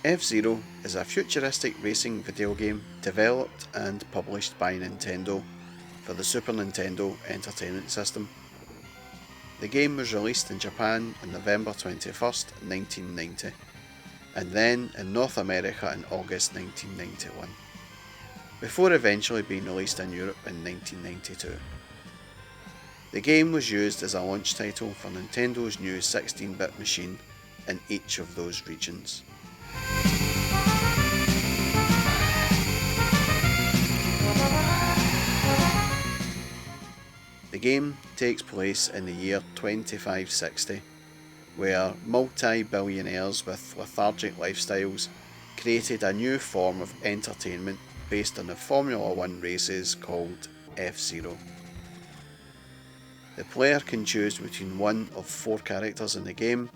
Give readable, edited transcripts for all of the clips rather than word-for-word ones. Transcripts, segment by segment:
F-Zero is a futuristic racing video game developed and published by Nintendo for the Super Nintendo Entertainment System. The game was released in Japan on November 21st, 1990, and then in North America in August 1991, before eventually being released in Europe in 1992. The game was used as a launch title for Nintendo's new 16-bit machine in each of those regions. The game takes place in the year 2560, where multi-billionaires with lethargic lifestyles created a new form of entertainment based on the Formula 1 races called F-Zero. The player can choose between one of 4 characters in the game,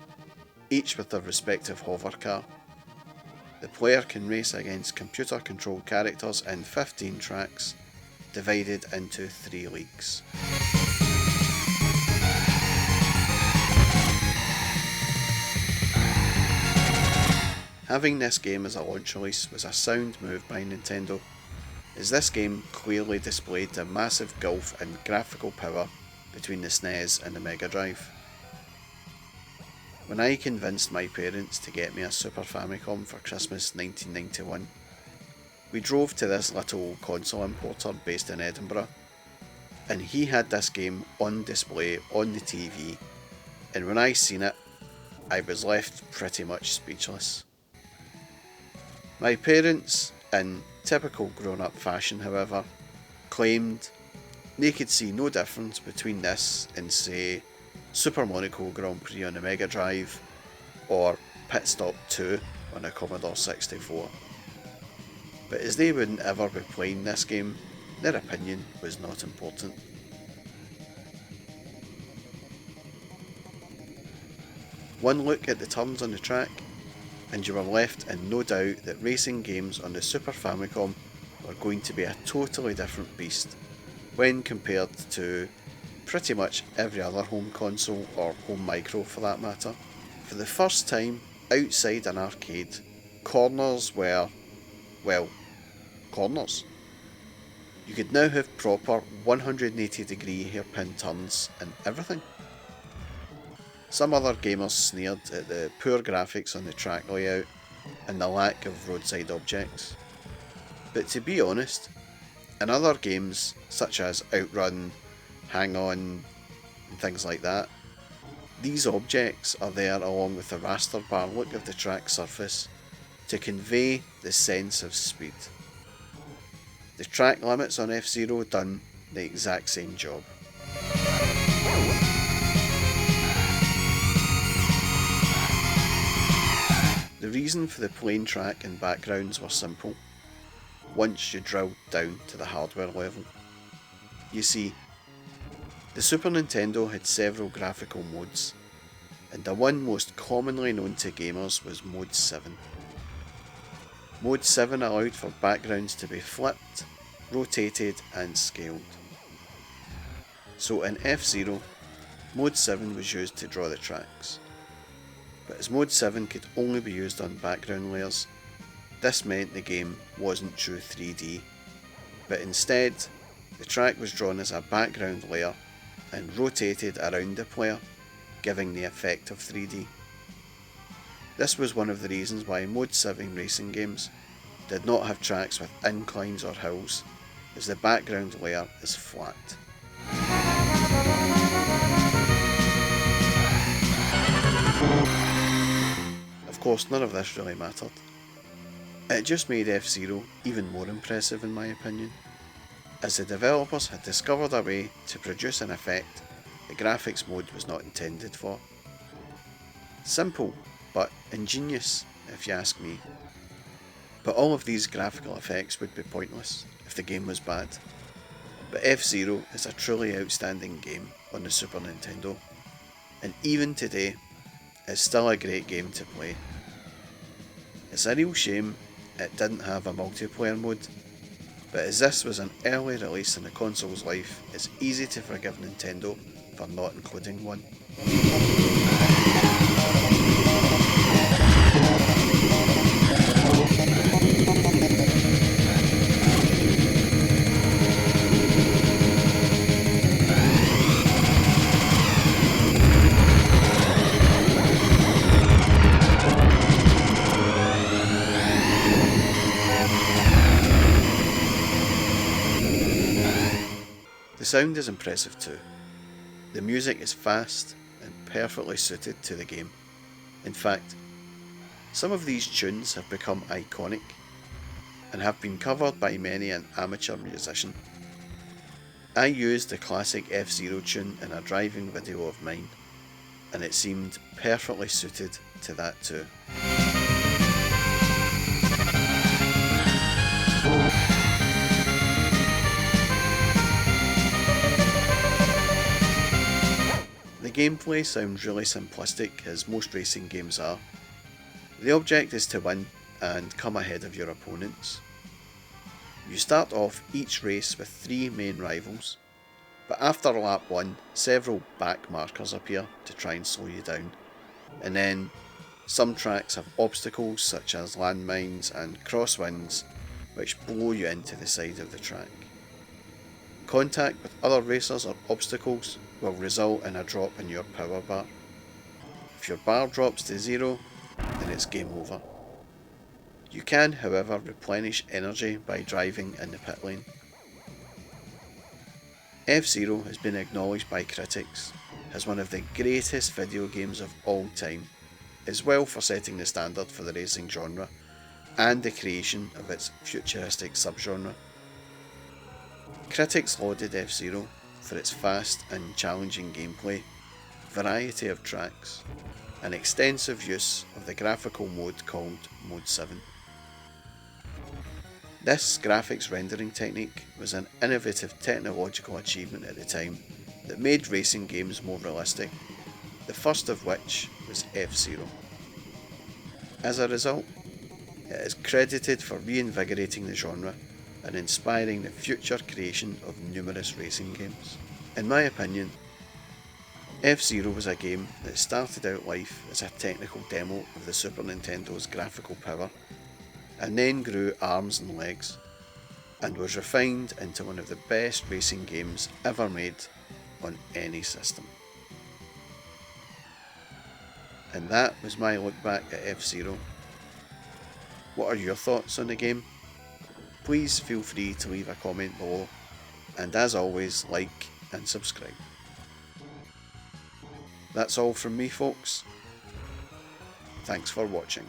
each with their respective hover car. The player can race against computer-controlled characters in 15 tracks, divided into 3 leagues. Having this game as a launch release was a sound move by Nintendo, as this game clearly displayed the massive gulf in graphical power between the SNES and the Mega Drive. When I convinced my parents to get me a Super Famicom for Christmas 1991, we drove to this little console importer based in Edinburgh, and he had this game on display on the TV, and when I seen it, I was left pretty much speechless. My parents, in typical grown-up fashion however, claimed they could see no difference between this and, say, Super Monaco Grand Prix on the Mega Drive or Pit Stop 2 on a Commodore 64. But as they wouldn't ever be playing this game, their opinion was not important. One look at the turns on the track, and you were left in no doubt that racing games on the Super Famicom were going to be a totally different beast when compared to pretty much every other home console or home micro for that matter. For the first time outside an arcade, corners were, well, corners. You could now have proper 180 degree hairpin turns and everything. Some other gamers sneered at the poor graphics on the track layout and the lack of roadside objects. But to be honest, in other games such as Outrun, Hang On, and things like that, these objects are there along with the raster bar look of the track surface to convey the sense of speed. The track limits on F-Zero done the exact same job. The reason for the plain track and backgrounds were simple, once you drilled down to the hardware level. You see, the Super Nintendo had several graphical modes, and the one most commonly known to gamers was Mode 7. Mode 7 allowed for backgrounds to be flipped, rotated and scaled. So in F-Zero, Mode 7 was used to draw the tracks. But as Mode 7 could only be used on background layers, this meant the game wasn't true 3D, but instead the track was drawn as a background layer and rotated around the player, giving the effect of 3D. This was one of the reasons why Mode 7 racing games did not have tracks with inclines or hills, as the background layer is flat. Of course, none of this really mattered. It just made F-Zero even more impressive in my opinion, as the developers had discovered a way to produce an effect the graphics mode was not intended for. Simple, but ingenious, if you ask me. But all of these graphical effects would be pointless if the game was bad. But F-Zero is a truly outstanding game on the Super Nintendo, and even today, it's still a great game to play. It's a real shame it didn't have a multiplayer mode, but as this was an early release in the console's life, it's easy to forgive Nintendo for not including one. sound is impressive too. The music is fast and perfectly suited to the game. In fact, some of these tunes have become iconic and have been covered by many an amateur musician. I used the classic F-Zero tune in a driving video of mine, and it seemed perfectly suited to that too. The gameplay sounds really simplistic, as most racing games are. The object is to win and come ahead of your opponents. You start off each race with 3 main rivals, but after lap 1 several back markers appear to try and slow you down, and then some tracks have obstacles such as landmines and crosswinds which blow you into the side of the track. Contact with other racers or obstacles will result in a drop in your power bar. If your bar drops to 0, then it's game over. You can, however, replenish energy by driving in the pit lane. F-Zero has been acknowledged by critics as one of the greatest video games of all time, as well for setting the standard for the racing genre and the creation of its futuristic subgenre. Critics lauded F-Zero for its fast and challenging gameplay, variety of tracks, and extensive use of the graphical mode called Mode 7. This graphics rendering technique was an innovative technological achievement at the time that made racing games more realistic, the first of which was F-Zero. As a result, it is credited for reinvigorating the genre and inspiring the future creation of numerous racing games. In my opinion, F-Zero was a game that started out life as a technical demo of the Super Nintendo's graphical power, and then grew arms and legs, and was refined into one of the best racing games ever made on any system. And that was my look back at F-Zero. What are your thoughts on the game? Please feel free to leave a comment below, and as always, like and subscribe. That's all from me, folks. Thanks for watching.